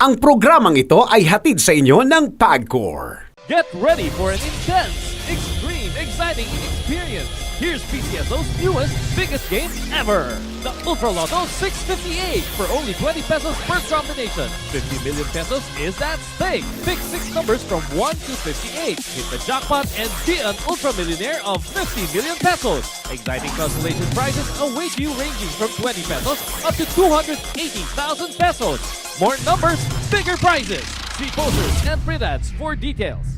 Ang programang ito ay hatid sa inyo ng PAGCOR. Get ready for an intense, extreme, exciting experience. Here's PCSO's newest, biggest game ever. The Ultra Lotto 658 for only 20 pesos per combination. 50 million pesos is at stake. Pick 6 numbers from 1 to 58. Hit the jackpot and be an ultra millionaire of 50 million pesos. Exciting consolation prizes await you ranging from 20 pesos up to 280,000 pesos. More numbers, bigger prizes. See posters and print ads for details.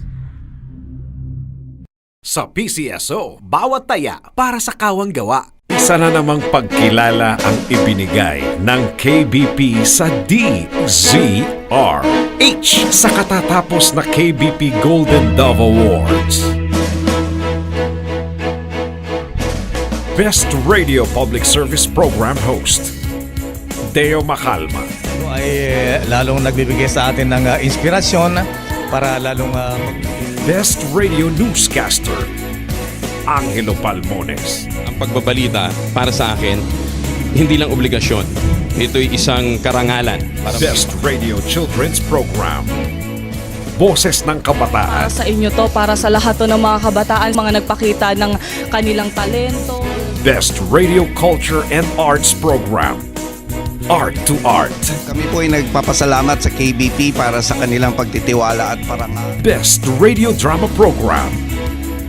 Sa PCSO, bawat taya para sa kawang gawa. Isa na namang pagkilala ang ibinigay ng KBP sa DZRH sa katatapos na KBP Golden Dove Awards. Best Radio Public Service Program Host, Deo Macalma. Ito ay lalong nagbibigay sa atin ng inspirasyon para lalong Best Radio Newscaster, Angelo Palmones. Ang pagbabalita para sa akin, hindi lang obligasyon. Ito'y isang karangalan. Best Radio Children's Program, Boses ng Kabataan. Para sa inyo to, para sa lahat to ng mga kabataan, mga nagpakita ng kanilang talento. Best Radio Culture and Arts Program, Art to Art. Kami po ay nagpapasalamat sa KBP para sa kanilang pagtitiwala at parangal. Best Radio Drama Program,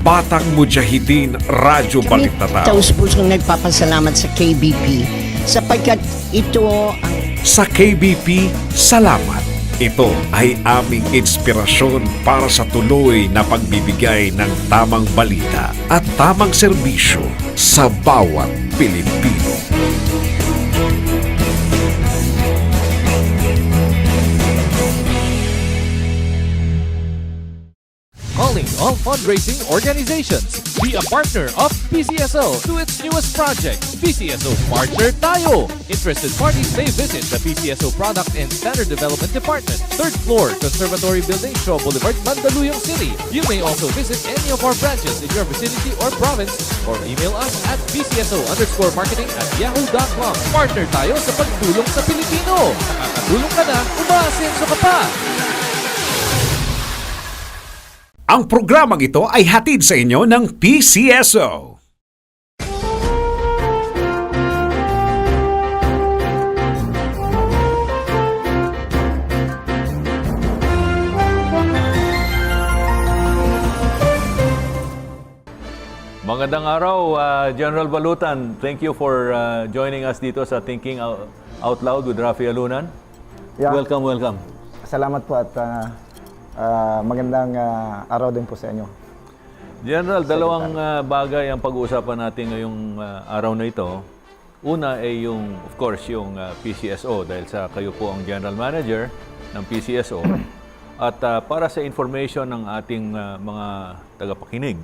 Batang Mujahideen Radyo Kami Balitatao. taus-pusong nagpapasalamat sa KBP sapagkat ito ang Sa KBP, salamat. Ito ay aming inspirasyon para sa tuloy na pagbibigay ng tamang balita at tamang serbisyo sa bawat Pilipino. Calling all fundraising organizations. Be a partner of PCSO to its newest project, PCSO Partner Tayo. Interested parties may visit the PCSO Product and Standard Development Department, 3rd floor, Conservatory Building, Shaw Boulevard, Mandaluyong City. You may also visit any of our branches in your vicinity or province or email us at pcso_marketing@yahoo.com. Partner tayo sa pagtulong sa Pilipino. Nakakatulong ka na, umaasenso ka pa. Ang programang ito ay hatid sa inyo ng PCSO. Magandang araw, General Balutan. Thank you for joining us dito sa Thinking Out Loud with Rafi Alunan. Yeah. Welcome. Salamat po at magandang araw din po sa inyo. General, dalawang bagay ang pag-uusapan natin ngayong araw na ito. Una ay yung, of course, yung PCSO dahil sa kayo po ang General Manager ng PCSO. At para sa information ng ating mga tagapakinig,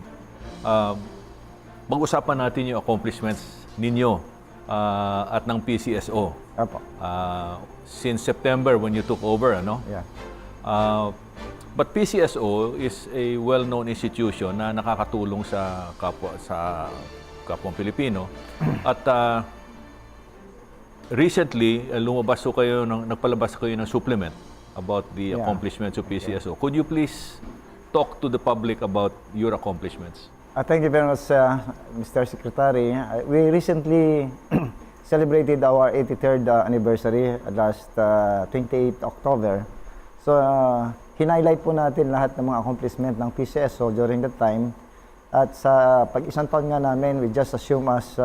pag-usapan natin yung accomplishments ninyo at ng PCSO. Apo. Since September when you took over, ano? Yeah. But PCSO is a well-known institution na nakakatulong sa kapwa Pilipino. At recently, nagpalabas kayo ng supplement about the accomplishments of PCSO. Could you please talk to the public about your accomplishments? Thank you very much, Mr. Secretary. We recently celebrated our 83rd anniversary last 28 October. So, hinighlight po natin lahat ng mga accomplishment ng PCSO during that time. At sa pag-isang taon nga namin, we just assume as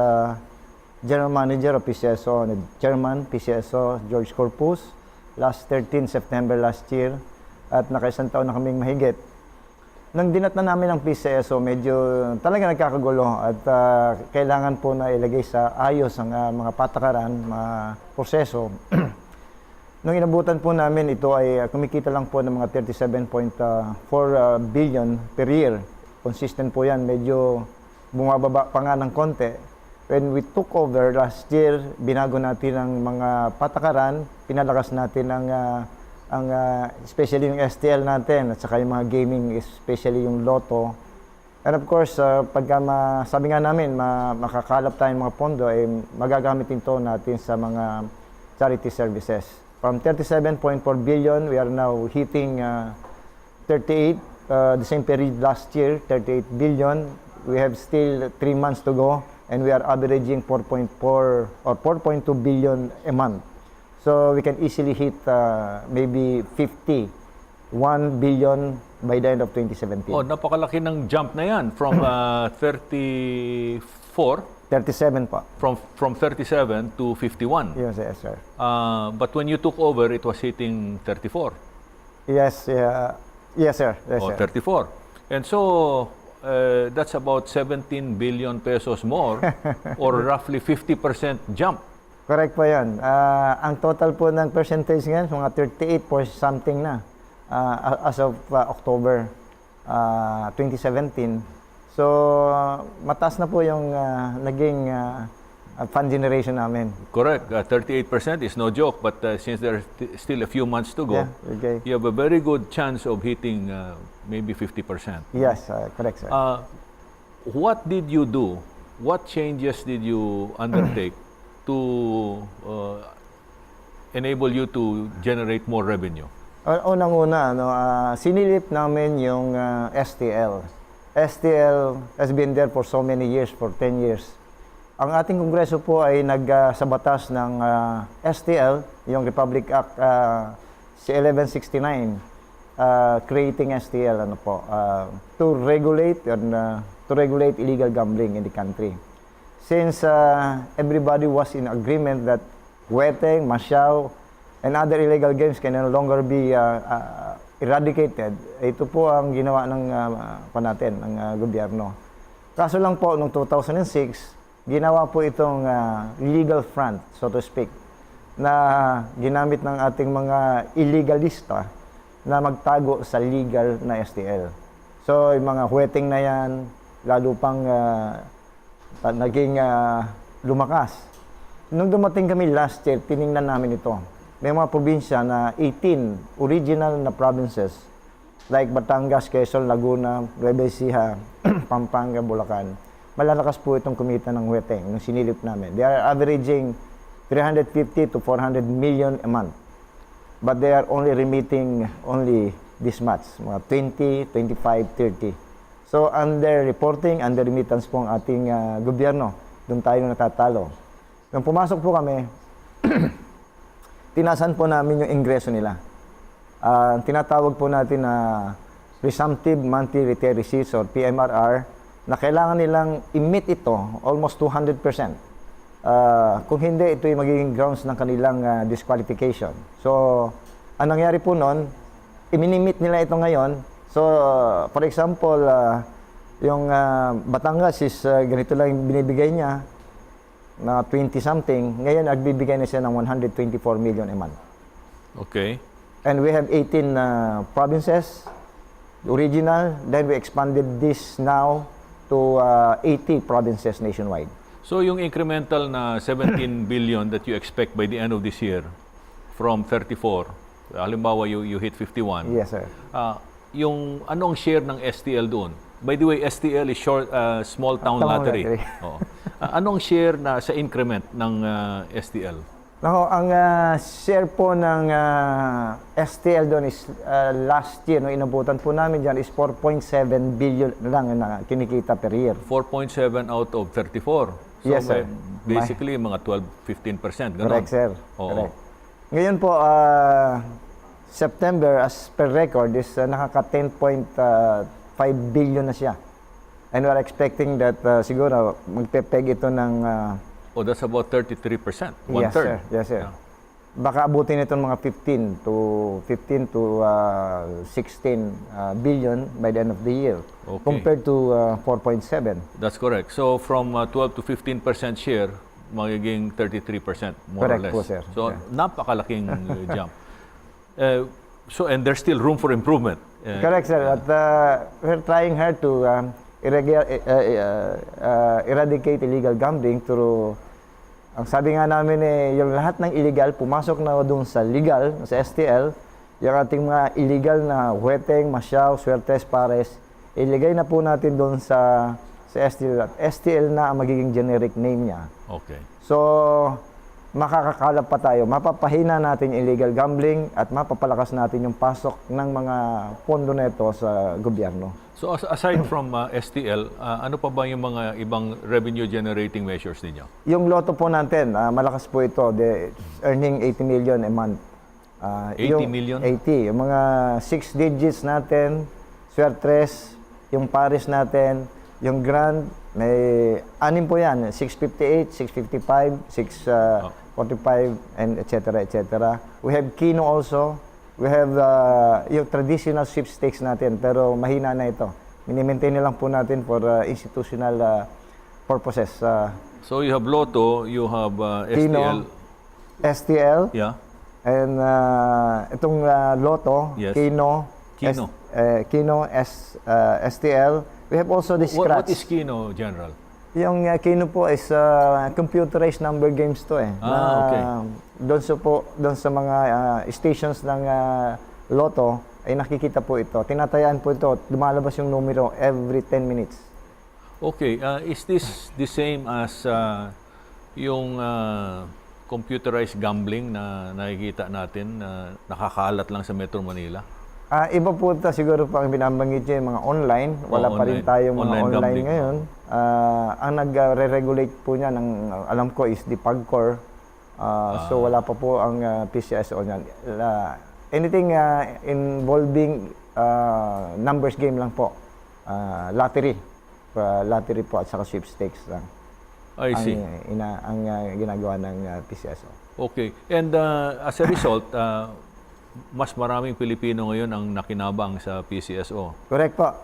General Manager of PCSO, and Chairman PCSO, George Corpus, last 13 September last year. At nakaisang taon na kaming mahigit. Nang dinat na namin ang PCSO, medyo talaga nagkakagulo at kailangan po na ilagay sa ayos ang mga patakaran, mga proseso. Nung inabutan po namin, ito ay kumikita lang po ng mga 37.4 billion per year. Consistent po yan, medyo bumababa pa nga ng konti. When we took over last year, binago natin ang mga patakaran, pinalakas natin ang especially yung STL natin at saka yung mga gaming, especially yung Lotto. And of course, pagka sabi nga namin, makakalap tayong mga pondo, magagamit ito natin sa mga charity services. From 37.4 billion, we are now hitting 38. The same period last year, 38 billion. We have still 3 months to go, and we are averaging 4.4 or 4.2 billion a month. So we can easily hit maybe 51 billion by the end of 2017. Oh, napakalaki ng jump na yan from 34, 37 pa. from 37 to 51. Yes, yes, sir. But when you took over, it was hitting 34. Yes, yes, sir. Yes, Oh, sir. 34. And so, that's about 17 billion pesos more or roughly 50% jump. Correct po yan. Ang total po ng percentage ngayon, mga 38 point something na as of October 2017. So, mataas na po yung naging fund generation namin. Correct. 38% is no joke, but since there are still a few months to go, Yeah, okay. you have a very good chance of hitting maybe 50%. Yes, correct, sir. What did you do? What changes did you undertake to enable you to generate more revenue? Unang-una, sinilip namin yung STL. STL has been there for so many years, for 10 years. Ang ating Kongreso po ay sa batas ng STL, yung Republic Act 1169, creating STL to regulate illegal gambling in the country. Since everybody was in agreement that weteng, masyaw, and other illegal games can no longer be eradicated, ito po ang ginawa ng gobyerno. Kaso lang po, noong 2006, ginawa po itong legal front, so to speak, na ginamit ng ating mga illegalista na magtago sa legal na STL. So, yung mga weteng na yan, lalo pang naging lumakas. Nung dumating kami last year, tiningnan namin ito. May mga probinsya na 18 original na provinces like Batangas, Quezon, Laguna, Nueva Ecija, Pampanga, Bulacan. Malalakas po itong kumita ng weteng nung sinilip namin. They are averaging 350 to 400 million a month. But they are only remitting only this much, mga 20, 25, 30. So under reporting, under remittance po ang ating gobyerno. Doon tayo natatalo. Nung pumasok po kami, tinasan po namin yung ingreso nila. Tinatawag po natin na Presumptive Monthly Retail Receipts or PMRR na kailangan nilang i-meet ito almost 200%. Kung hindi, ito yung magiging grounds ng kanilang disqualification. So, ang nangyari po noon, i-minimit nila ito ngayon. So, for example, yung Batangas is ganito lang yung binibigay niya, na 20-something, ngayon nagbibigay na siya ng 124 million a month. Okay. And we have 18 provinces, original, then we expanded this now to 80 provinces nationwide. So yung incremental na 17 billion that you expect by the end of this year from 34, halimbawa you hit 51. Yes, sir. Yung anong share ng STL doon? By the way, STL is small town lottery. Oo. Anong share na sa increment ng STL? Ang share po ng STL doon is last year, no, inabutan po namin dyan is 4.7 billion lang na kinikita per year. 4.7 out of 34. So Yes, sir. Basically, mga 12-15%. Ganun. Correct, sir. Oo. Correct. Ngayon po, September, as per record, is nakaka 10.5 billion na siya. And we're expecting that siguro magpepeg ito ng... that's about 33%. Yes, sir. Yes, sir. Yeah. Baka abutin ito mga 15 to 16 billion by the end of the year. Okay. Compared to 4.7. That's correct. So from 12 to 15% share, magiging 33% more Correct or less. po, sir. So Yeah. napakalaking jump. And there's still room for improvement. Correct, sir. At we're trying hard to eradicate illegal gambling through, ang sabi nga namin yung lahat ng illegal, pumasok na doon sa legal, sa STL, yung ating mga illegal na weteng, masyaw, suertes, pares, iligay na po natin doon sa STL. STL na ang magiging generic name niya. Okay. So, makakakalap pa tayo. Mapapahina natin yung illegal gambling at mapapalakas natin yung pasok ng mga pondo neto sa gobyerno. So aside from STL, ano pa ba yung mga ibang revenue generating measures ninyo? Yung loto po natin, malakas po ito. Earning 80 million a month. 80 million? 80. Yung mga 6 digits natin, Swertres, yung Paris natin, yung Grand, may anim po yan. 658, 655, 645, and etc. We have Kino also. We have yung traditional sweepstakes natin, pero mahina na ito. Mini-maintain na lang po natin for institutional purposes. So you have Lotto, you have STL. Kino, STL, Yeah. and itong Lotto, Yes. Kino, Kino. STL. We have also the What Scratch. is Kino, General? Yung Kino po is computerized number games to eh. Okay. Doon sa mga stations ng Lotto ay nakikita po ito. Tinatayaan po ito. Lumalabas yung numero every 10 minutes. Okay, is this the same as yung computerized gambling na nakikita natin na nakakalat lang sa Metro Manila? Iba po ito siguro pa ang binabanggit niyo yung mga online. Wala pa rin online. tayong mga Online online gambling. ngayon. Ang nag-re-regulate po niya, alam ko, is the PAGCOR. So wala pa po ang PCSO niyan. Anything involving numbers game lang po. Lottery. Lottery po at saka sweepstakes lang. I see. Ang ginagawa ng PCSO. Okay. And as a result, mas maraming Pilipino ngayon ang nakinabang sa PCSO. Correct po.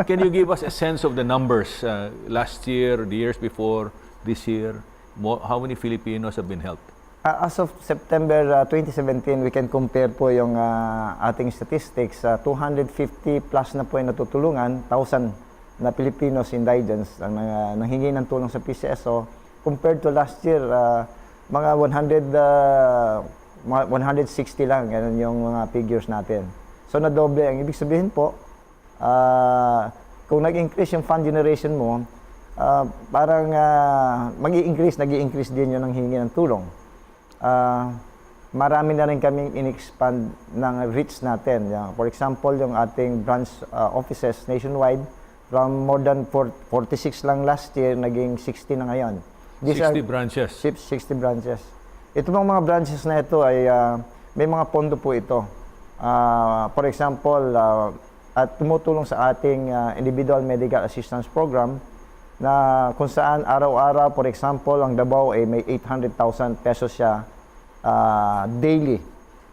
Can you give us a sense of the numbers? Last year, the years before, this year, how many Filipinos have been helped? As of September 2017, we can compare po yung ating statistics. 250 plus na po yung natutulungan, 1,000 na Filipinos indigents ang nanghingi ng tulong sa PCSO. Compared to last year, mga 160 lang, ganun yung mga figures natin. So nadoble. Ang ibig sabihin po, kung nag-increase yung fund generation mo, parang nag-i-increase din yun ang hingi ng tulong. Marami na rin kaming in-expand ng reach natin. For example, yung ating branch offices nationwide, from more than 46 lang last year, naging 60 na ngayon. 60 branches. 60 branches. Ito mga branches na ito ay may mga pondo po ito. For example, at tumutulong sa ating individual medical assistance program na kung saan araw-araw, for example, ang Davao ay may 800,000 pesos siya daily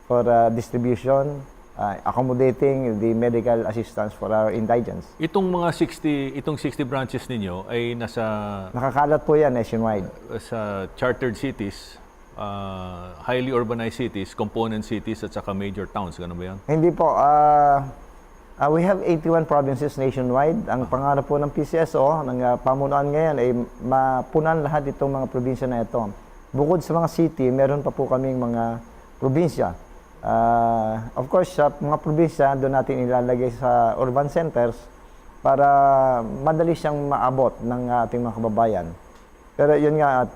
for distribution, accommodating the medical assistance for our indigents. Itong 60 branches ninyo ay Nakakalat po yan nationwide. sa chartered cities, highly urbanized cities, component cities at saka major towns, ganun ba yan? Hindi po. We have 81 provinces nationwide. Ang pangarap po ng PCSO, ng pamunuan ngayon, ay mapunan lahat itong mga probinsya na ito. Bukod sa mga city, meron pa po kaming mga probinsya. Of course, sa mga probinsya, doon natin ilalagay sa urban centers para madali siyang maabot ng ating mga kababayan. Pero yun nga, at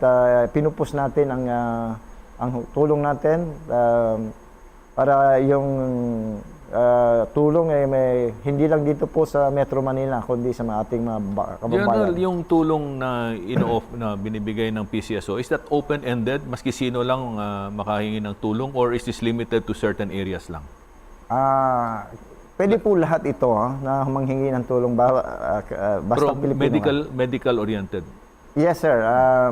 pinupus natin ang tulong natin para yung tulong ay hindi lang dito po sa Metro Manila, kundi sa ating mga kababayan. General, yung tulong na binibigay ng PCSO, is that open-ended? Maski sino lang makahingi ng tulong or is this limited to certain areas lang? Pwede po lahat ito na manghingi ng tulong basta Pilipino. Medical-oriented. Yes, sir.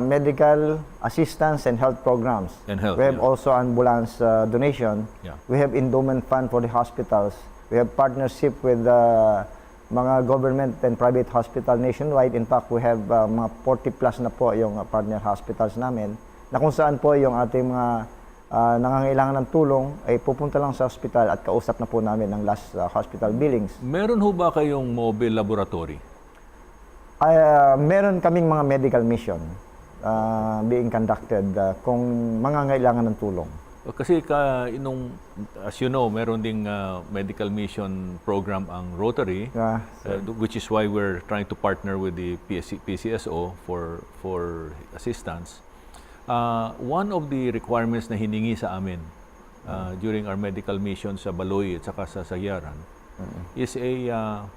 Medical assistance and health programs. And health, We have yeah. also ambulance donation. Yeah. We have endowment fund for the hospitals. We have partnership with mga government and private hospital nationwide. In fact, we have mga 40 plus na po yung partner hospitals namin na kung saan po yung ating mga nangangailangan ng tulong ay pupunta lang sa hospital at kausap na po namin ng last hospital billings. Meron ho ba kayong mobile laboratory? Meron kaming mga medical mission being conducted kung mangangailangan ng tulong. Kasi as you know, meron ding medical mission program ang Rotary, which is why we're trying to partner with the PCSO for assistance. One of the requirements na hiningi sa amin during our medical mission sa Baloy at saka sa Sagyaran is a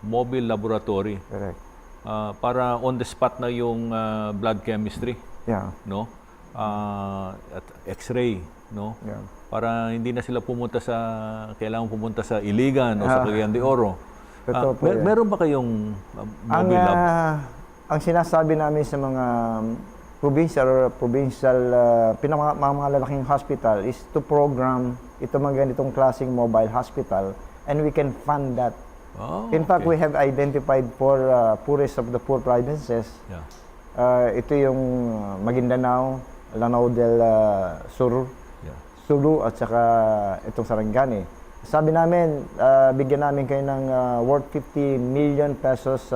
mobile laboratory. Correct. Para on the spot na yung blood chemistry, Yeah. no? At X-ray, no? Yeah. Para hindi na sila kailangan pumunta sa Iligan o sa Cagayan de Oro. Totoo po yan. Meron ba kayong mobile lab? Ang sinasabi namin sa mga provincial mga lalaking hospital is to program ito mga ganitong klaseng mobile hospital, and we can fund that. Oh, In fact, we okay. have identified poorest of the poor provinces. Yeah. Ito yung Maguindanao, Lanao del Sur, Yeah. Sulu at saka itong Sarangani. Sabi namin, bigyan namin kayo ng worth 50 million pesos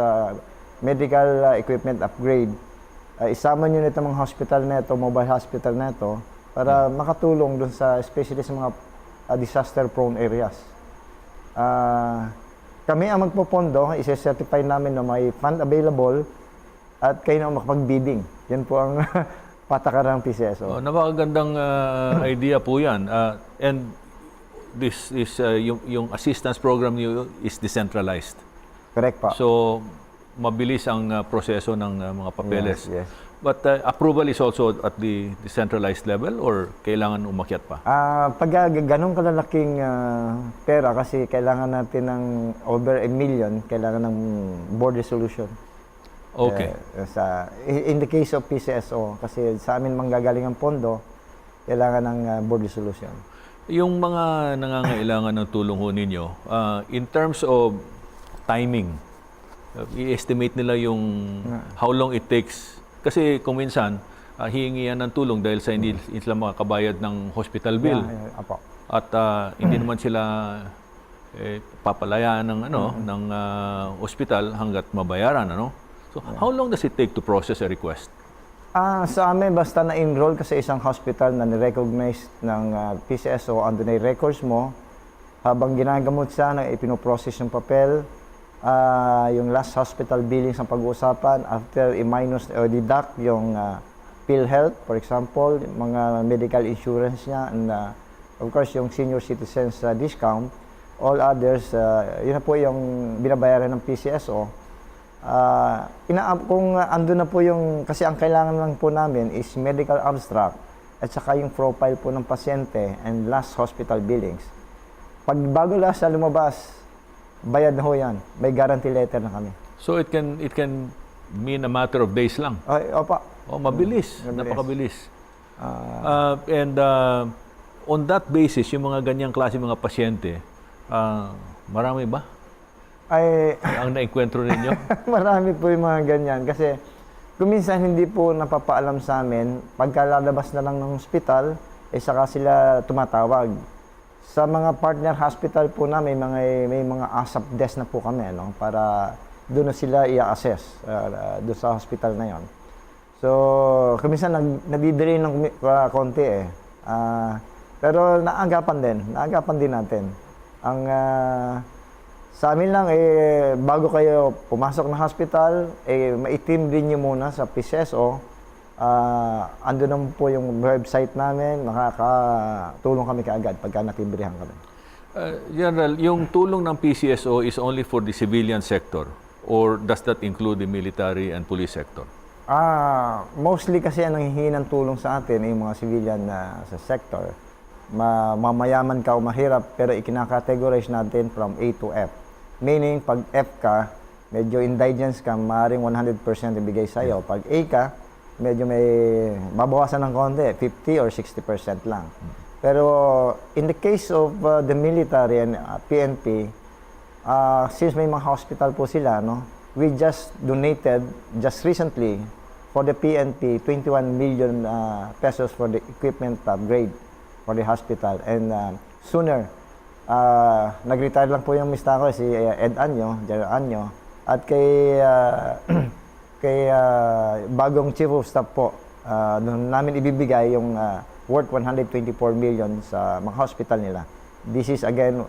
medical equipment upgrade. Isama nyo nito mga hospital na ito, mobile hospital na ito, para makatulong dun sa, especially sa mga disaster-prone areas. Kami ang magpopondo, isi-certify namin na may fund available at kayo na ang makapag-bidding. Yan po ang patakaran ng PCSO. Napakagandang idea po yan. And this is yung assistance program niyo is decentralized. Correct pa. So, mabilis ang proseso ng mga papeles. Yes, yes. But approval is also at the decentralized level or kailangan umakyat pa? Pag ganong kalalaking pera, kasi kailangan natin ng over 1 million, kailangan ng board resolution. Okay. In the case of PCSO, kasi sa amin manggagaling ang pondo, kailangan ng board resolution. Yung mga nangangailangan ng tulong ho ninyo, in terms of timing, i-estimate nila yung how long it takes. Kasi kung minsan, hihingi yan ng tulong dahil sa hindi sila makakabayad ng hospital bill. Apo. At hindi naman sila papalayaan ng ng hospital hangga't mabayaran, ano? So how long does it take to process a request? Sa amin, basta na-enroll ka sa isang hospital na ni-recognize ng PCSO, andun na yung records mo, habang ginagamot siya, na ipinoprocess yung papel, yung last hospital billings ang pag-uusapan, after i-minus o deduct yung PhilHealth, for example, mga medical insurance niya, and of course yung senior citizens discount, all others, yun na po yung binabayaran ng PCSO. Kung andun na po yung, kasi ang kailangan lang po namin is medical abstract at saka yung profile po ng pasyente and last hospital billings. Pag bago lang siya lumabas, bayad na ho yan. May guarantee letter na kami. So it can mean a matter of days lang. Opa. Oh, mabilis. Mabilis. Napakabilis. And on that basis, yung mga ganyang klase mga pasyente, marami ba ang naenkwentro ninyo? Marami po yung mga ganyan. Kasi kung minsan hindi po napapaalam sa amin, pagkalalabas na lang ng hospital, saka sila tumatawag. Sa mga partner hospital po na may mga ASAP desk na po kami, no? Para doon na sila i-assess doon sa hospital na yon. So, kuminsan nadidelay ng konti pero naagapan din natin. Ang sa amin lang, bago kayo pumasok ng hospital, ma-team din nyo muna sa PCSO. Ando naman po yung website namin, makakatulong kami kaagad pagka natibrihan kami. General, yung tulong ng PCSO is only for the civilian sector or does that include the military and police sector? Mostly kasi ang nanghihingi ng tulong sa atin ay yung mga civilian sa sector. Mamayaman ka o mahirap, pero ikinakategorize natin from A to F. Meaning, pag F ka, medyo indigence ka, maaaring 100% ibigay sa'yo. Pag A ka, medyo may babawasan ng konti, 50 or 60% lang. Pero in the case of the military and PNP, since may mga hospital po sila, no, we just donated just recently for the PNP 21 million pesos for the equipment upgrade for the hospital. And sooner, nag-retire lang po yung mista ko, si Ed Anyo, General Anyo, at kay bagong Chief of Staff po, doon namin ibibigay yung worth 124 million sa mga hospital nila. This is again,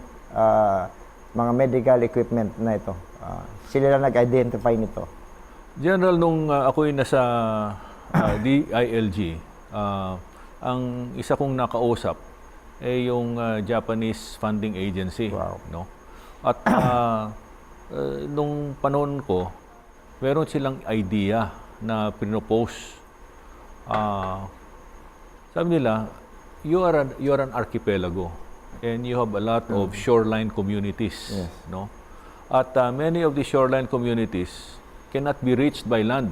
mga medical equipment na ito. Sila lang nag-identify nito. General, nung ako'y nasa DILG, Ang isa kong nakausap ay yung Japanese funding agency. Wow. No? At nung panahon ko, meron silang idea na pinopose. Sabi nila, you are an archipelago and you have a lot of shoreline communities. Yes. No? At many of the shoreline communities cannot be reached by land,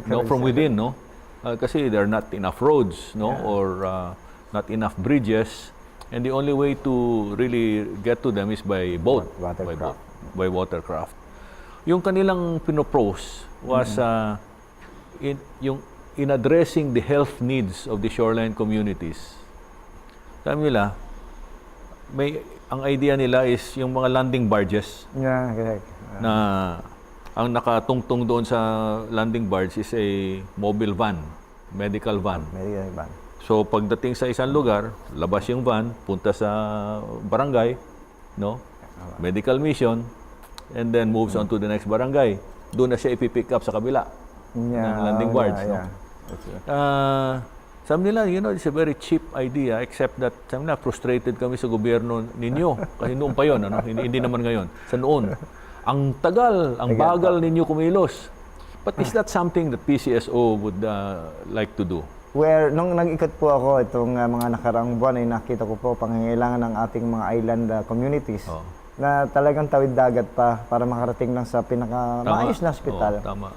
no, from within, no? Kasi there are not enough roads, no, or not enough bridges, and the only way to really get to them is by boat, Watercraft. by watercraft. Yung kanilang pinopose was in addressing the health needs of the shoreline communities. Sabi nila, ang idea nila is yung mga landing barges Yeah, correct. na ang nakatungtong doon sa landing barge is a mobile van, medical van. Medical van. So pagdating sa isang lugar, labas yung van, punta sa barangay, no? Medical mission, and then moves on to the next barangay. Doon na siya ipipick up sa kabila ng landing barge, no? Sabi nila, it's a very cheap idea, except that sabi nila, frustrated kami sa gobyerno ninyo. Kasi noon pa yun, hindi naman ngayon. Sa noon. Ang tagal, ang bagal ninyo kumilos. But is that something that PCSO would like to do? Where, nung nag-ikot po ako itong mga nakaraang buwan ay nakita ko po pangangailangan ng ating mga island communities na talagang tawid dagat pa para makarating lang sa pinaka-maayos na hospital. Tama.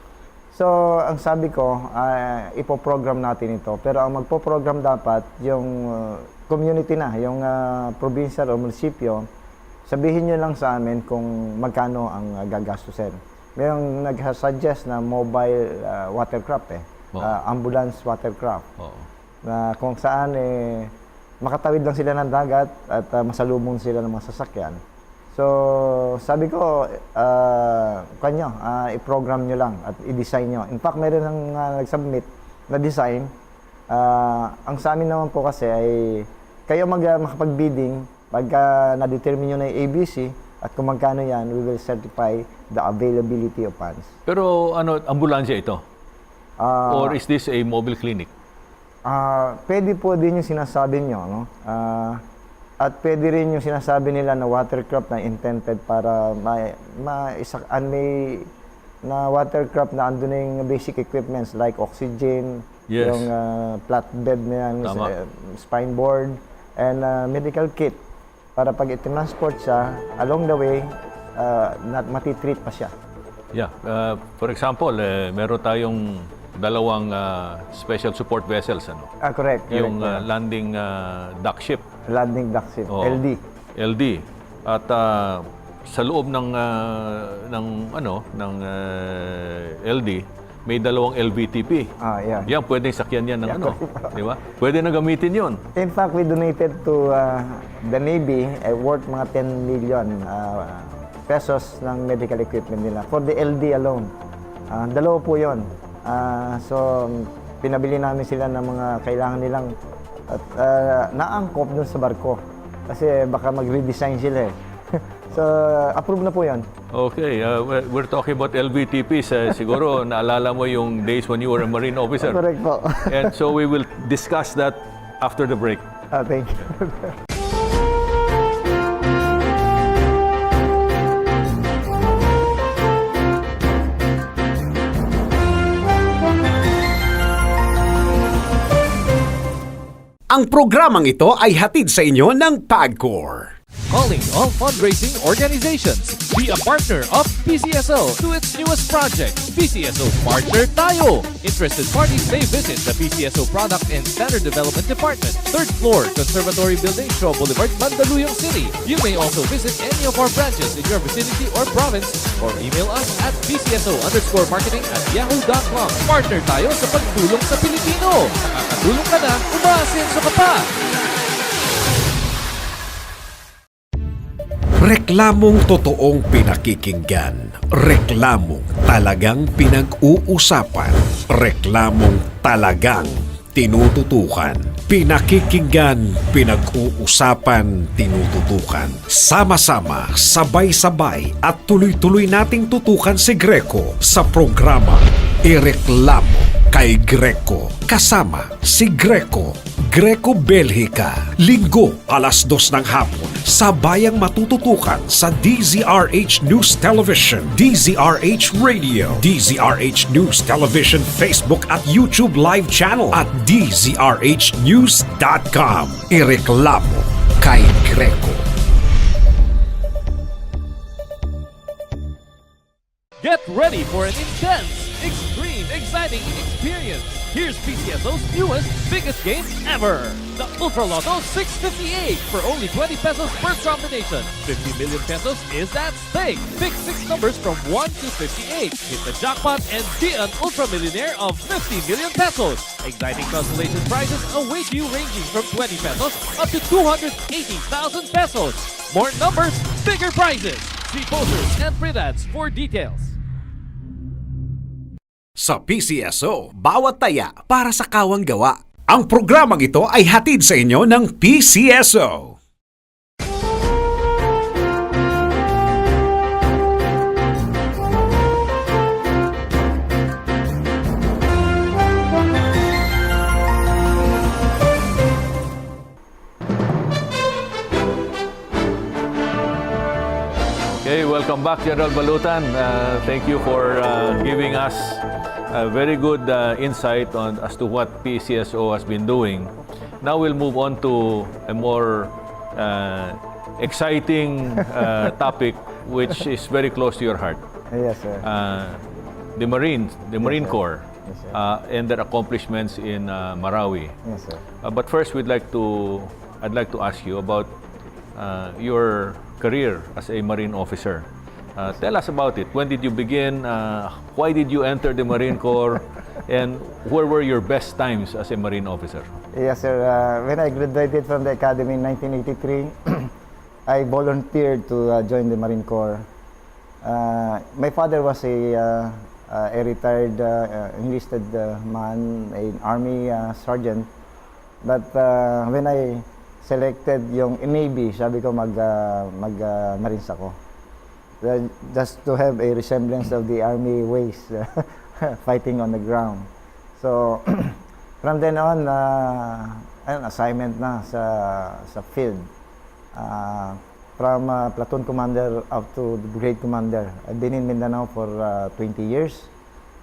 So, ang sabi ko, ipoprogram natin ito. Pero ang magpo-program dapat yung community na, yung probinsya o munisipyo, sabihin nyo lang sa amin kung magkano ang gagastusin. Mayroong nag-suggest na mobile watercraft ambulance watercraft. Na kung saan makatawid lang sila ng dagat at masalubong sila ng mga sasakyan. So, sabi ko, i-program nyo lang at i-design nyo. In fact, meron nang nag-submit na design. Ang sa amin naman po kasi ay kayo makapag-bidding pagka na-determine nyo na yung ABC at kung magkano yan, we will certify the availability of funds. Pero ambulansya ito? Or is this a mobile clinic? Pwede po din yung sinasabi nyo, no? At pwede rin yung sinasabi nila na watercraft na intended para may na watercraft na andun na yung basic equipments like oxygen, yung flatbed na yan, spine board, and medical kit para pag i-transport siya, along the way, matitreat pa siya. Yeah. For example, meron tayong dalawang special support vessels. Correct. Yung landing dock ship. Landing dock ship, LD. At sa loob ng LD, may dalawang LVTP. Yan, pwedeng sakyan yan ng di ba? Pwede na gamitin yun. In fact, we donated to the Navy worth mga 10 million pesos ng medical equipment nila for the LD alone. Dalawa po yun. So, pinabili namin sila ng mga kailangan nilang at naangkop dun sa barko. Kasi baka mag-redesign sila So, approve na po yan. Okay, we're talking about LVTPs. Siguro naalala mo yung days when you were a Marine officer. Correct po. And so we will discuss that after the break. Thank you. Ang programang ito ay hatid sa inyo ng PAGCOR. Calling all fundraising organizations. Be a partner of PCSO to its newest project, PCSO Partner Tayo. Interested parties may visit the PCSO Product and Standard Development Department, 3rd floor, Conservatory Building, Shaw Boulevard, Mandaluyong City. You may also visit any of our branches in your vicinity or province or email us at pcso_marketing@yahoo.com. Partner tayo sa pagtulong sa Pilipino. Nakakatulong ka na, umaasenso ka pa. Reklamong totoong pinakikinggan. Reklamong talagang pinag-uusapan. Reklamong talagang tinututukan. Pinakikinggan, pinag-uusapan, tinututukan. Sama-sama, sabay-sabay at tuloy-tuloy nating tutukan si Greco sa programa Ireklamo kay Greco. Kasama si Greco. Greco Belgica. Linggo, alas 2 ng hapon. Sabayang matututukan sa DZRH News Television, DZRH Radio, DZRH News Television Facebook at YouTube live channel at dzrhnews.com. Ireklamo kay Greco. Get ready for an intense, extreme, exciting experience. Here's PCSO's newest, biggest game ever. The Ultra Lotto 658 for only 20 pesos per combination. 50 million pesos is at stake. Pick 6 numbers from 1 to 58. Hit the jackpot and be an ultra millionaire of 50 million pesos. Exciting consolation prizes await you ranging from 20 pesos up to 280,000 pesos. More numbers, bigger prizes. See posters and print ads for details. Sa PCSO, bawat taya para sa kawang gawa. Ang programang ito ay hatid sa inyo ng PCSO. Okay, welcome back, General Balutan. Thank you for giving us a very good insight on as to what PCSO has been doing. Now we'll move on to a more exciting topic, which is very close to your heart. Yes, sir. The Marine Corps, Yes, sir. and their accomplishments in Marawi. Yes, sir. But first, I'd like to ask you about your career as a Marine officer. Tell us about it. When did you begin? Why did you enter the Marine Corps? And where were your best times as a Marine officer? Yes, sir. When I graduated from the academy in 1983, I volunteered to join the Marine Corps. My father was a retired enlisted man, an army sergeant. But when I selected yung Navy, sabi ko Marines ako. Just to have a resemblance of the army ways, fighting on the ground. So from then on, an assignment na sa field. From platoon commander up to the brigade commander. I've been in Mindanao for 20 years.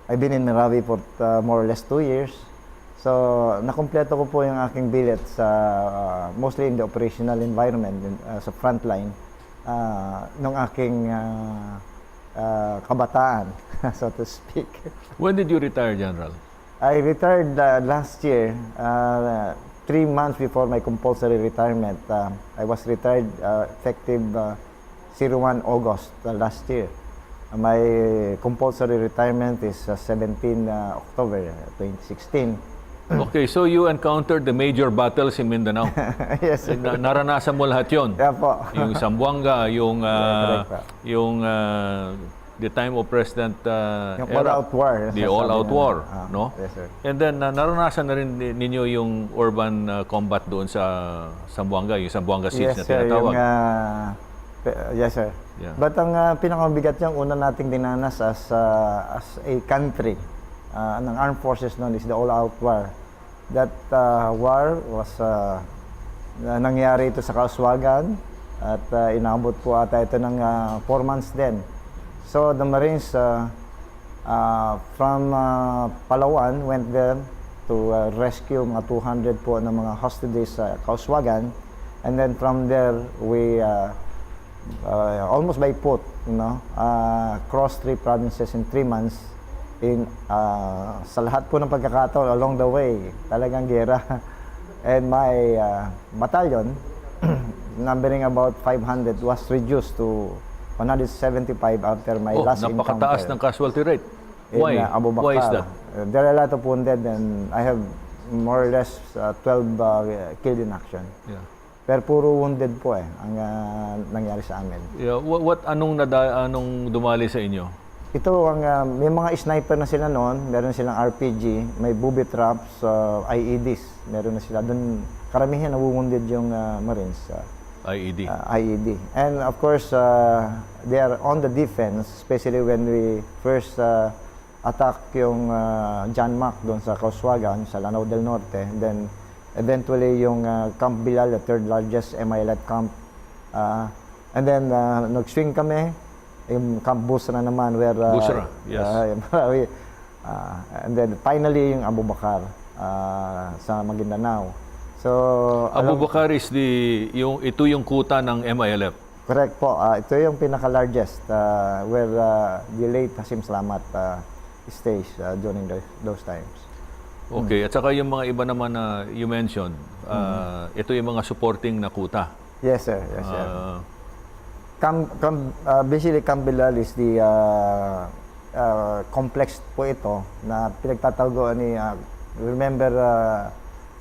I've been in Marawi for more or less 2 years. So nakumpleto ko po yung aking billet sa mostly in the operational environment, sa frontline. Nung aking kabataan, so to speak. When did you retire, General? I retired last year, 3 months before my compulsory retirement. I was retired effective 01 August last year. My compulsory retirement is 17 October 2016. Okay, so you encountered the major battles in Mindanao. Yes, sir. Naranasan mo lahat yun? Yeah po. Yung Zamboanga, yung correct po. the time of President Yung Era, all-out war. the all-out war, no? Yes, sir. And then naranasan na rin ninyo yung urban combat doon sa Zamboanga, yung Zamboanga siege na Yes, sir. tinatawag. Yes, sir. Yeah. But ang pinakamabigat niyang una nating dinanas as a country ng armed forces noon is the all-out war. That war was nangyari ito sa Kauswagan at inabot po ata ito ng 4 months din. So the Marines from Palawan went there to rescue mga 200 po ng mga hostages sa Kauswagan, and then from there we almost by foot, crossed 3 provinces in 3 months. Sa lahat po ng pagkakataon along the way, talagang gera. And my battalion, numbering about 500, was reduced to 175 after my last encounter. Napakataas ng casualty rate. Why? Abu Bakar. Why is that? There are a lot of wounded, and I have more or less 12 killed in action. Yeah. Pero puro wounded po ang nangyari sa amin. Yeah. Anong dumali sa inyo? Ito, may mga sniper na sila noon, meron silang RPG, may booby traps, IEDs, meron na sila. Doon, karamihan nawuwunded yung Marines. IED. IED. And of course, they are on the defense, especially when we first attack yung John Mac doon sa Kauswagan, sa Lanao del Norte. Then, eventually, yung Camp Bilal, the third largest MILF camp. And then, nag-swing kami, yung Camp Busra naman, where... Busra, yes. And then, finally, yung Abu Bakar sa Maguindanao. So, Abu Bakar is ito yung kuta ng MILF. correct po. Ito yung pinaka-largest where the late Hasim Salamat stays during those times. Okay, at saka yung mga iba naman na you mentioned, ito yung mga supporting na kuta. Yes, sir. Yes, sir. Basically, Camp Bilal is the complex po ito na pinagtataguan ni, remember,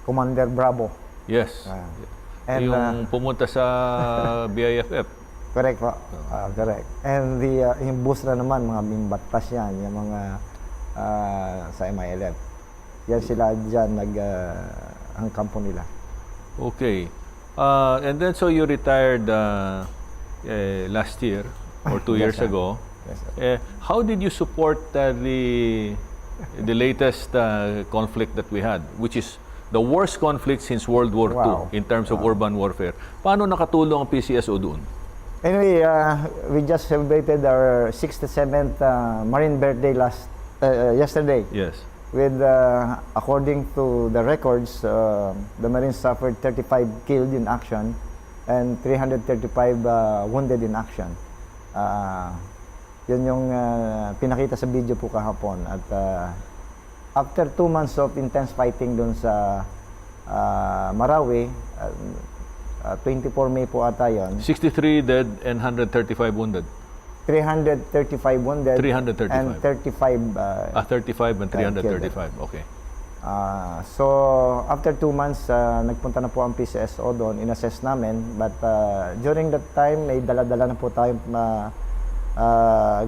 Commander Bravo. Yes. And, yung pumunta sa BIFF. correct po. Correct. And yung Busra naman, mga bimbatas yan, yung mga sa MILF. Yan sila dyan ang kampo nila. Okay. And then so you retired last year or 2 years Yes, sir. ago. Yes, sir. How did you support the latest conflict that we had, which is the worst conflict since World War Wow. II in terms of urban warfare? Paano nakatulong ang PCSO doon? Anyway, we just celebrated our 67th Marine birthday yesterday. Yes. With, according to the records, the Marines suffered 35 killed in action and 335 wounded in action. Yun yung pinakita sa video po kahapon. At after 2 months of intense fighting dun sa Marawi, 24 May po ata yun, 63 dead and 135 wounded. 335 wounded 335. and 35 35 and killed. 335. Okay. So, after 2 months, nagpunta na po ang PCSO doon, inassess namin. But during that time, may dala-dala na po tayong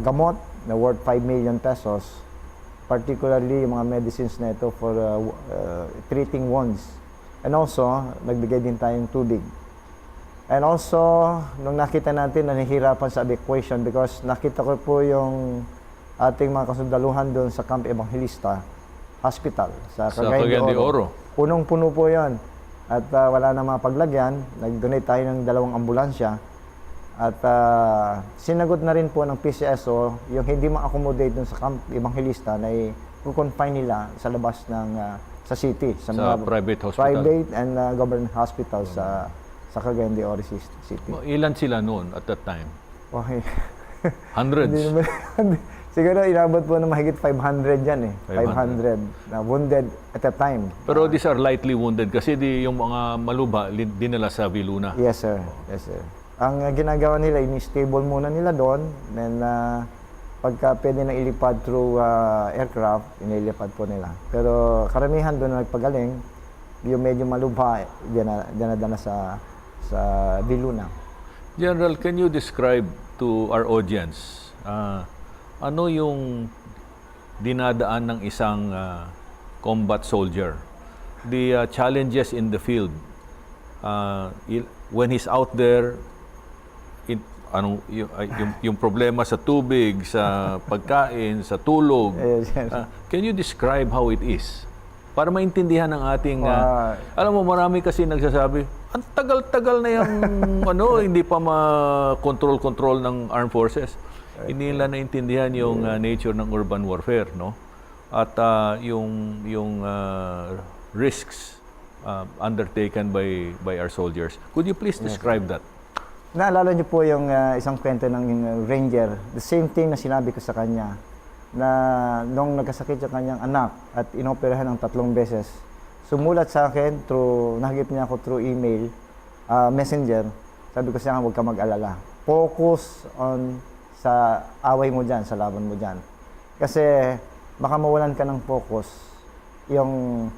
gamot na worth 5 million pesos. Particularly, yung mga medicines na ito for treating wounds. And also, nagbigay din tayong tubig. And also, nung nakita natin, nahihirapan sa evacuation because nakita ko po yung ating mga kasundaluhan doon sa Camp Evangelista Hospital sa Cagayan de Oro. Punong-puno po yan. At wala na mapaglagyan. Nag-donate tayo ng 2 ambulansya. At sinagot na rin po ng PCSO yung hindi ma-accommodate doon sa Camp Evangelista na i-confine nila sa labas ng sa city. Sa private hospital. Private and government hospital sa Cagayan de Oro City. Ilan sila noon at that time? Okay. Hundreds. Hindi naman, siguro inabot po na mahigit 500 yan eh. 500 na wounded at a time. Pero these are lightly wounded kasi yung mga maluba dinala sa Viluna. Yes, sir. Yes, sir. Ang ginagawa nila, ini-stable muna nila doon. Then, pagka pwede na ilipad through aircraft, inilipad po nila. Pero karamihan doon na nagpagaling, yung medyo malubha, dinadala sa Viluna. General, can you describe to our audience ano yung dinadaan ng isang combat soldier? The challenges in the field. When he's out there, yung problema sa tubig, sa pagkain, sa tulog. Yes, yes. Can you describe how it is? Para maintindihan ng ating... alam mo, marami kasi nagsasabi, ang tagal-tagal na yung hindi pa ma-control ng armed forces. Hindi nila naintindihan yung nature ng urban warfare, no? At yung risks undertaken by our soldiers. Could you please describe that? Naalala niyo po yung isang kwento ng ranger. The same thing na sinabi ko sa kanya na nung nagkasakit yung kanyang anak at inoperahan ng 3 beses, sumulat sa akin nahagip niya ako through email, messenger. Sabi ko siya, huwag ka mag-alala. Focus on sa away mo dyan, sa laban mo dyan. Kasi baka mawalan ka ng focus, yung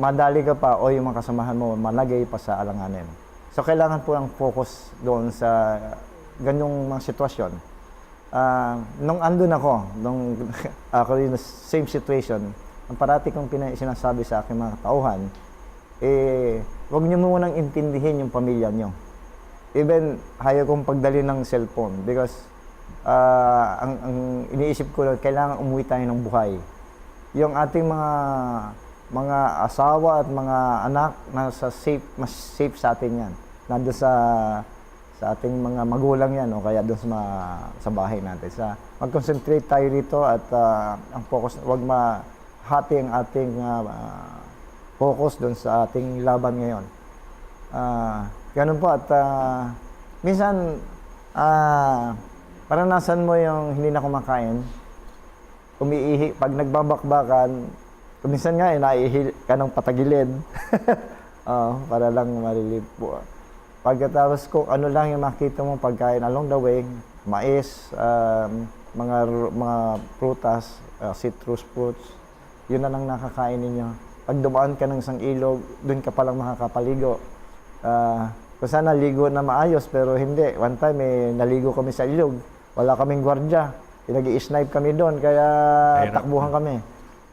madali ka pa o yung mga kasamahan mo, malagay pa sa alanganin. So, kailangan po ng focus doon sa ganyong mga sitwasyon. Nung andun ako, nung ako in the same situation, ang parati kong sinasabi sa aking mga tauhan, huwag niyo munang intindihin yung pamilya niyo. Even, ayaw kong pagdali ng cellphone because ang iniisip ko, kailangan umuwi tayo ng buhay. Yung ating mga asawa at mga anak, mas safe sa atin yan. Nandun sa ating mga magulang yan, o kaya doon sa bahay natin. Mag-concentrate tayo rito at ang focus, wag mahati ang ating focus doon sa ating laban ngayon. Ganun po at minsan paranasan mo yung hindi na kumakain, umiihi, pag nagbabakbakan, minsan nga naiihi ka ng patagilid para lang malilib po. Pagkatapos kung ano lang yung makita mo pagkain along the way, mais, mga prutas, citrus fruits, yun na lang nakakain ninyo. Pag dumaan ka ng isang ilog, dun ka palang makakapaligo. Kung sana ligo na maayos, pero hindi. One time, naligo kami sa ilog. Wala kaming gwardya. Pinag-i-snipe kami doon, kaya takbuhan kami.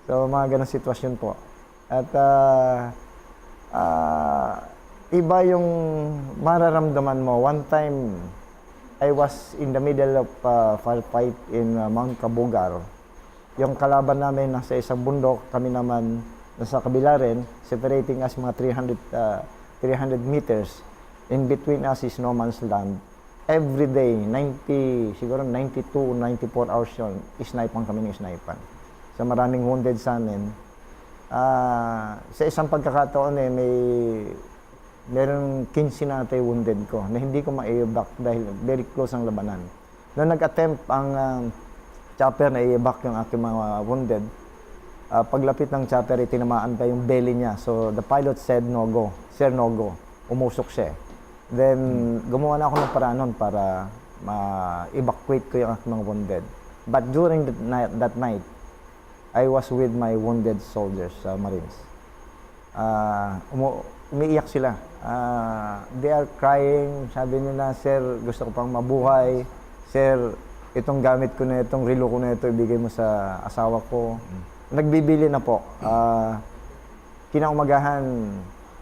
So, mga ganong sitwasyon po. At iba yung mararamdaman mo. One time, I was in the middle of firefight in Mount Kabugar. Yung kalaban namin nasa isang bundok, kami naman nasa kabila rin, separating us mga 300 meters. In between us is no man's land. Every day, siguro 92, 94 hours yun, isnipan kami ng isnipan. So maraming wounded sa amin. Sa isang pagkakataon meron 15 na tayo wounded ko na hindi ko ma-evac dahil very close ang labanan. Noong nag-attempt ang chopper na i-evac yung aking mga wounded, paglapit ng chopper, tinamaan pa yung belly niya. So the pilot said, no go. Sir, no go. Umusok siya. Then, gumawa na ako ng paraan para ma-evacuate ko yung aking mga wounded. But during that night, I was with my wounded soldiers, Marines. Umiiyak sila. They are crying. Sabi nila, Sir, gusto ko pang mabuhay. Sir, itong gamit ko na itong relo ko na ito, ibigay mo sa asawa ko. Nagbibili na po. Kinaumagahan,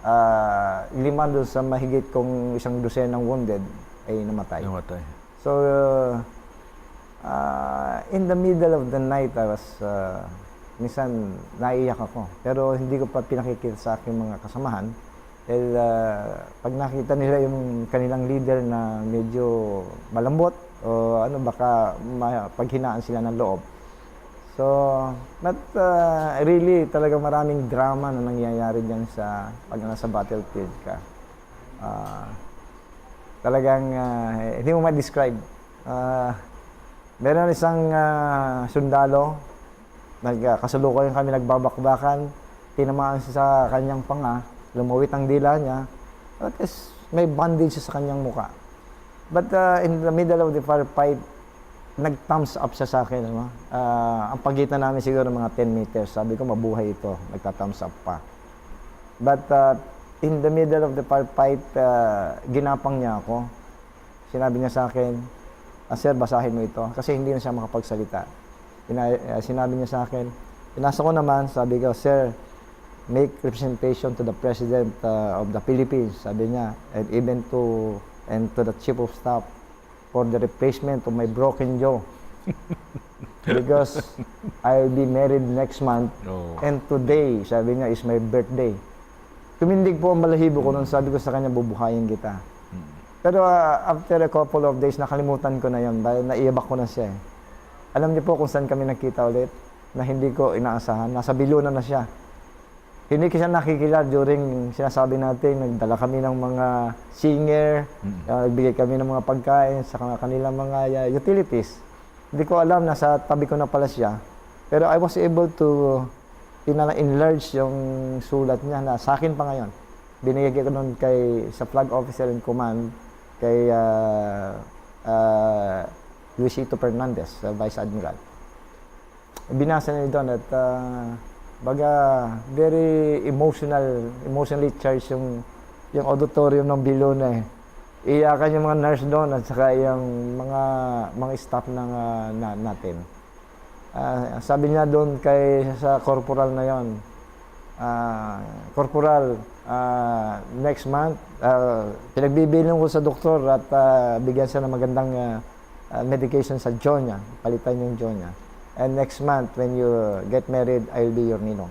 5 doon sa mahigit kong 100 ng wounded ay namatay. So, in the middle of the night, I was, minsan naiiyak ako. Pero hindi ko pa pinakikita sa aking mga kasamahan. Dahil pag nakita nila yung kanilang leader na medyo malambot, o baka paghinaan sila ng loob. So, but really, talaga maraming drama na nangyayari dyan pag nasa battlefield ka. Talagang hindi mo ma-describe. Meron isang sundalo, kasalukuyan kami nagbabakbakan, tinamaan siya sa kanyang panga, lumawit ang dila niya, at may bandage sa kanyang muka. But in the middle of the firefight, nag-thumbs up siya sa akin. Ang pagitan namin siguro mga 10 meters. Sabi ko, mabuhay ito. Nagta-thumbs up pa. But in the middle of the firefight, ginapang niya ako. Sinabi niya sa akin, Sir, basahin mo ito. Kasi hindi na siya makapagsalita. Sinabi niya sa akin, pinasa ko naman, sabi ko, Sir, make representation to the President of the Philippines. Sabi niya, and even to the Chief of Staff, for the replacement of my broken jaw. Because I'll be married next month. And today, sabi niya, is my birthday. Tumindig po ang balahibo ko nung sabi ko sa kanya, bubuhayin kita. Pero after a couple of days, nakalimutan ko na yun dahil naiibak ko na siya. Alam niyo po kung saan kami nakita ulit na hindi ko inaasahan. Nasa Balutan na siya. Hindi ko siya nakikilala during sinasabi natin, nagdala kami ng mga singer, nagbigay kami ng mga pagkain sa kanilang mga utilities. Hindi ko alam, nasa tabi ko na pala siya. Pero I was able to enlarge yung sulat niya na sa akin pa ngayon. Binigay ko nun sa flag officer in command, kay Luisito Fernandez, Vice Admiral. Binasa niya doon at very emotionally charged yung auditorium ng Balutan. Iyakan yung mga nurse doon at saka yung mga staff natin. Sabi niya doon sa corporal na yon, Corporal, next month, pinagbibilang ko sa doktor at bigyan siya ng magandang medication sa jaw niya, palitan yung jaw niya. And next month, when you get married, I'll be your ninong.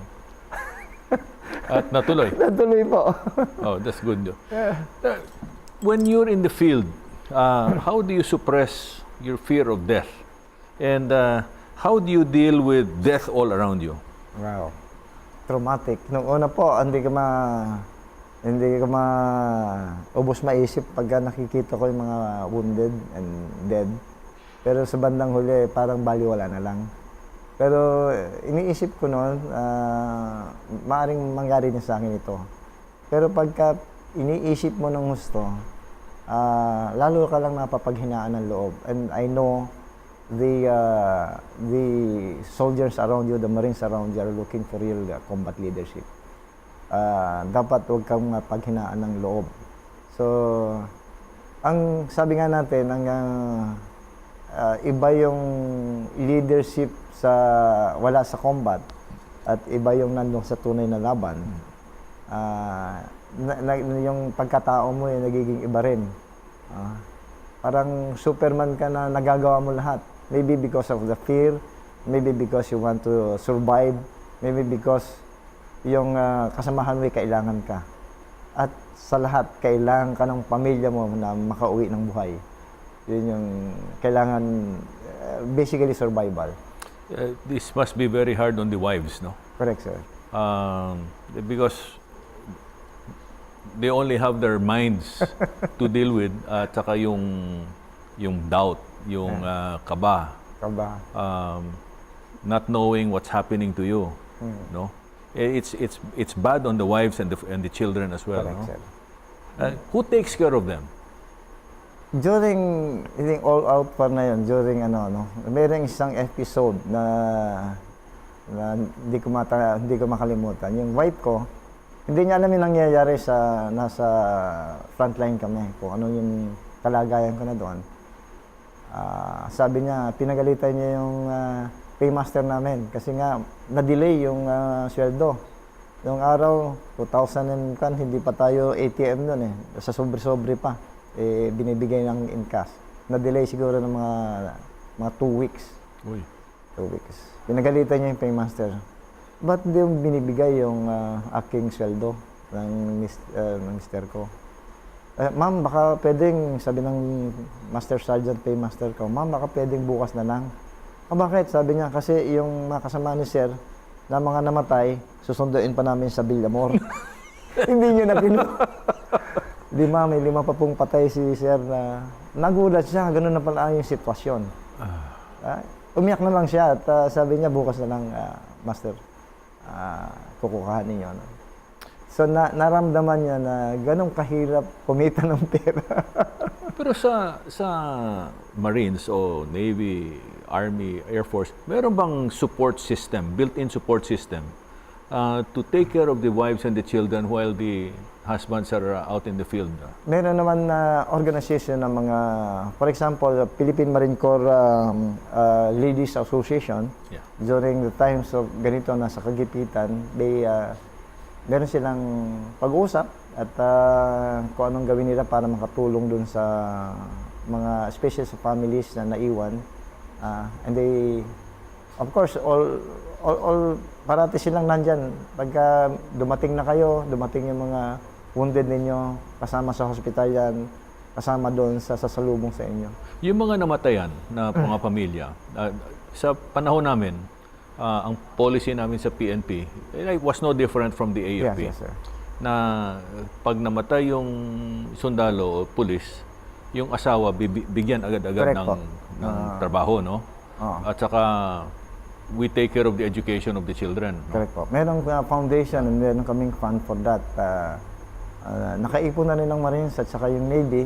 At natuloy. Natuloy po. Oh, that's good. When you're in the field, how do you suppress your fear of death? And how do you deal with death all around you? Wow. Traumatic. Nung una po, hindi ko ubos maisip pagka nakikita ko yung mga wounded and dead. Pero sa bandang huli, parang baliwala na lang. Pero iniisip ko noon, maaaring mangyari na sa akin ito. Pero pagka iniisip mo ng gusto, lalo ka lang napapaghinaan ng loob. And I know the soldiers around you, the Marines around you are looking for real combat leadership. Dapat huwag kang mapaghinaan ng loob. So, ang sabi nga natin, iba yung leadership sa wala sa combat at iba yung nandun sa tunay na laban. Yung pagkatao mo nagiging iba rin. Parang Superman ka na nagagawa mo lahat. Maybe because of the fear, maybe because you want to survive, maybe because yung kasamahan mo kailangan ka. At sa lahat, kailangan ka ng pamilya mo na makauwi ng buhay. Yun yung kailangan, basically survival. This must be very hard on the wives, no? Correct, sir. Because they only have their minds to deal with at saka yung doubt, yung kaba, not knowing what's happening to you, no? It's bad on the wives and the children as well. Correct, no? sir. Who takes care of them? During, yung all out pa na yun, during mayroong isang episode na hindi ko makalimutan. Yung wife ko, hindi niya alam yung nangyayari nasa frontline kami, kung ano yung kalagayan ko na doon. Sabi niya, pinagalitan niya yung paymaster namin kasi nga, na-delay yung sweldo. Yung araw, 2000 hindi pa tayo ATM noon sa sobre-sobre pa. Binibigay ng in cash. Na-delay siguro ng mga 2 weeks. Uy. 2 weeks. Pinagalitan niya yung paymaster. Ba't hindi yung binibigay yung aking sweldo ng mister ko? Ma'am, baka pwedeng, sabi ng Master Sergeant Paymaster ko, ma'am, baka pwedeng bukas na lang. Bakit? Sabi niya, kasi yung mga kasama ni Sir na mga namatay, susunduin pa namin sa Villamor. Hindi niyo na Di ma'am, may 5 pa pong patay si Sir na nagulat siya, ganun na pala yung sitwasyon. Umiyak na lang siya at sabi niya, bukas na lang, Master, kukuhanin niyo. So naramdaman niya na ganun kahirap kumita ng pera. Pero sa Marines o Navy, Army, Air Force, meron bang support system, built-in support system to take care of the wives and the children while the husbands are out in the field? Meron naman na organization ng mga, for example, Philippine Marine Corps Ladies Association. Yeah. During the times of ganito nasa kagipitan, meron silang pag-uusap at kung anong gawin nila para makatulong dun sa mga especially sa families na naiwan. And they, of course, all parati silang nandyan. Pagka dumating na kayo, dumating yung mga wounded ninyo, kasama sa hospital yan, kasama doon sa sasalubong sa inyo. Yung mga namatayan na mga pamilya, sa panahon namin, ang policy namin sa PNP was no different from the AFP. Yes, sir. Na pag namatay yung sundalo o pulis, yung asawa bigyan agad-agad ng trabaho, no? At saka we take care of the education of the children. No? Correct po. Merong foundation and meron kaming fund for that. Nakaipon na rin ng Marines at saka yung Navy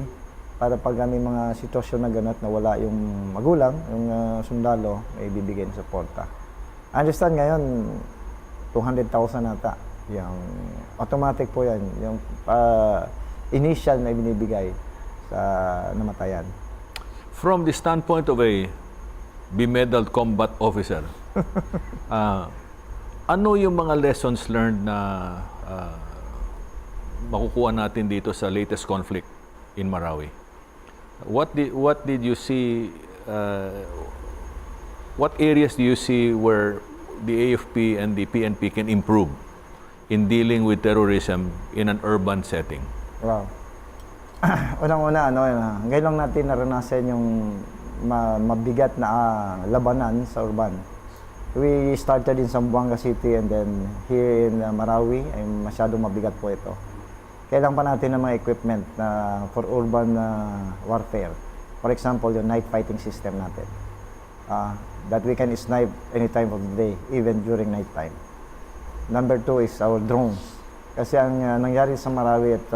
para pag may mga sitwasyon na ganat na wala yung magulang, yung sundalo, may bibigay ng suporta. I understand ngayon, 200,000 nata. Yung automatic po yan. Yung initial na binibigay sa namatayan. From the standpoint of a bemedaled combat officer, ano yung mga lessons learned na makukuha natin dito sa latest conflict in Marawi? What did you see what areas do you see where the AFP and the PNP can improve in dealing with terrorism in an urban setting? Wow. Unang-una, ngayon lang natin naranasan yung mabigat na labanan sa urban. We started in Zamboanga City and then here in Marawi ay masyadong mabigat po ito. Kailangan pa natin ng mga equipment na for urban warfare. For example, yung night fighting system natin. That we can snipe any time of the day, even during night time. Number 2 is our drones. Kasi ang nangyari sa Marawi at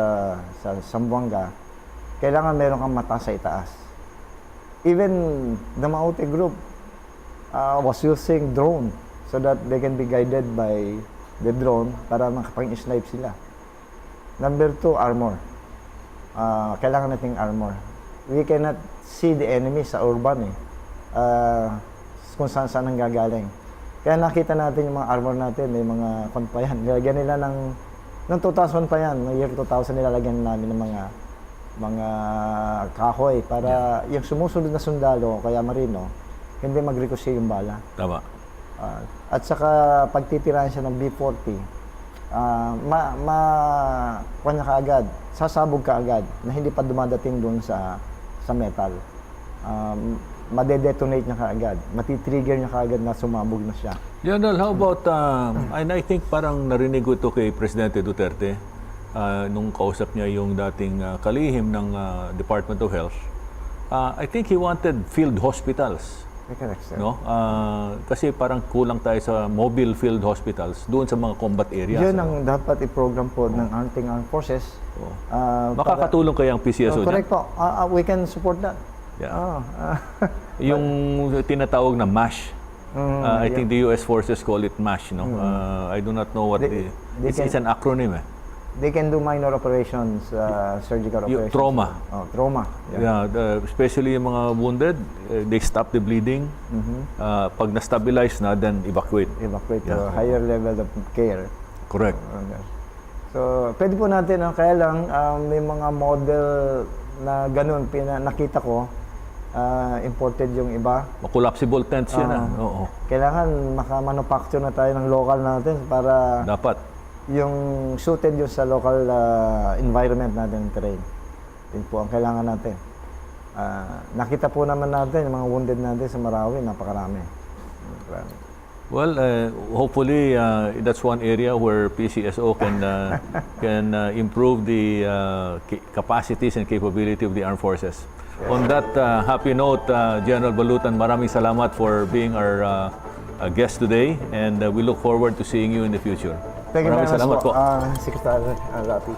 sa Zamboanga, kailangan meron kang mata sa itaas. Even the Maute group was using drone so that they can be guided by the drone para makapag-snipe sila. Number 2, armor. Kailangan nating armor. We cannot see the enemy sa urban kung saan ang gagaling. Kaya nakita natin yung mga armor natin, may mga konpayan. Nilagyan nila ng 2000 pa yan, ng year 2000 nilalagyan namin ng mga kahoy para yung sumusunod na sundalo, kaya marino, hindi mag-ricochet yung bala. Tama. At saka pagtitirahan siya ng B-40, kanya ka agad, sasabog ka agad na hindi pa dumadating doon sa metal. Madedetonate niya kaagad, matitrigger niya kaagad na sumabog na siya. General, how about, and I think parang narinig ko ito kay Presidente Duterte nung kausap niya yung dating kalihim ng Department of Health. I think he wanted field hospitals. Correct, sir. No? Kasi parang kulang tayo sa mobile field hospitals doon sa mga combat areas. Yun ang dapat i-program po ng ating armed forces. Makakatulong kaya ang PCSO correct po. We can support that. Yeah. Yung tinatawag na MASH. I think the US forces call it MASH. No? I do not know what it's an acronym. They can do minor operations, surgical operations. Trauma. Trauma. Yeah, especially yung mga wounded, they stop the bleeding. Pag na-stabilize na, then evacuate. Evacuate to a higher level of care. Correct. So, pwede po natin, kaya lang, may mga model na ganun, nakita ko, imported yung iba. Collapsible tents yan. Oo. Kailangan maka-manufacture na tayo ng local natin para Dapat. yung suited yung sa local environment natin, terrain. Yun po ang kailangan natin. Nakita po naman natin yung mga wounded natin sa Marawi, napakarami. Well, hopefully that's one area where PCSO can improve the capacities and capability of the armed forces. On that happy note, General Balutan, maraming salamat for being our guest today, and we look forward to seeing you in the future. Thank you very much salamat po. Secretary Rapi.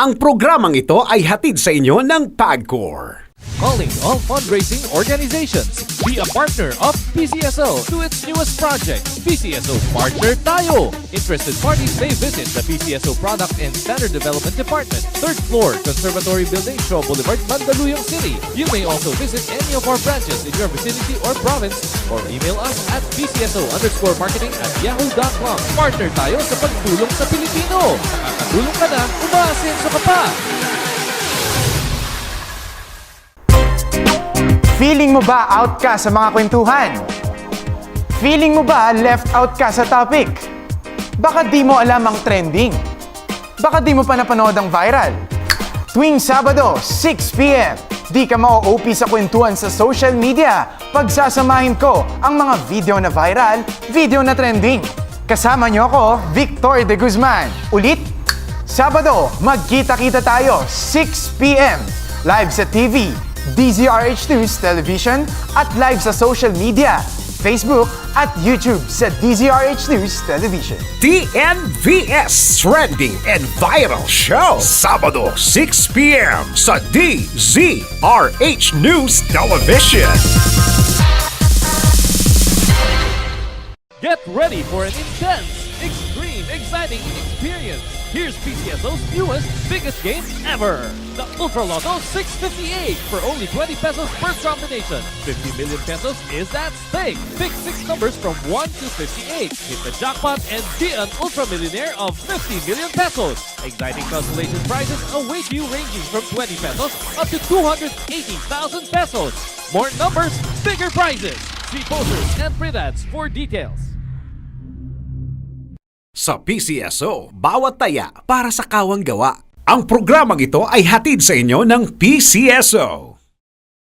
Ang programang ito ay hatid sa inyo ng PAGCOR. Calling all fundraising organizations. Be a partner of PCSO to its newest project, PCSO Partner Tayo. Interested parties may visit the PCSO Product and Standard Development Department, 3rd floor, Conservatory Building, Shaw Boulevard, Mandaluyong City. You may also visit any of our branches in your vicinity or province or email us at pcso_marketing@yahoo.com. Partner tayo sa pagtulong sa Pilipino. Nakakatulong ka na, umaasenso ka pa. Feeling mo ba out ka sa mga kwentuhan? Feeling mo ba left out ka sa topic? Baka di mo alam ang trending. Baka di mo pa napanood ang viral. Tuwing Sabado, 6 p.m., di ka ma-OP sa kwentuhan sa social media. Pagsasamahin ko ang mga video na viral, video na trending. Kasama niyo ako, Victor De Guzman. Ulit, Sabado, magkita-kita tayo, 6 p.m. Live sa TV, DZRH News Television at live sa social media, Facebook at YouTube sa DZRH News Television. TNVS Trending and Viral Show, Sabado 6 p.m. sa DZRH News Television. Get ready for an intense, extreme, exciting exciting experience. Here's PCSO's newest, biggest game ever. The Ultra Lotto 658 for only 20 pesos per combination. 50 million pesos is at stake. Pick 6 numbers from 1 to 58. Hit the jackpot and be an ultra millionaire of 50 million pesos. Exciting consolation prizes await you ranging from 20 pesos up to 280,000 pesos. More numbers, bigger prizes. See posters and print ads for details. Sa PCSO, bawat taya para sa kawang gawa. Ang programang ito ay hatid sa inyo ng PCSO.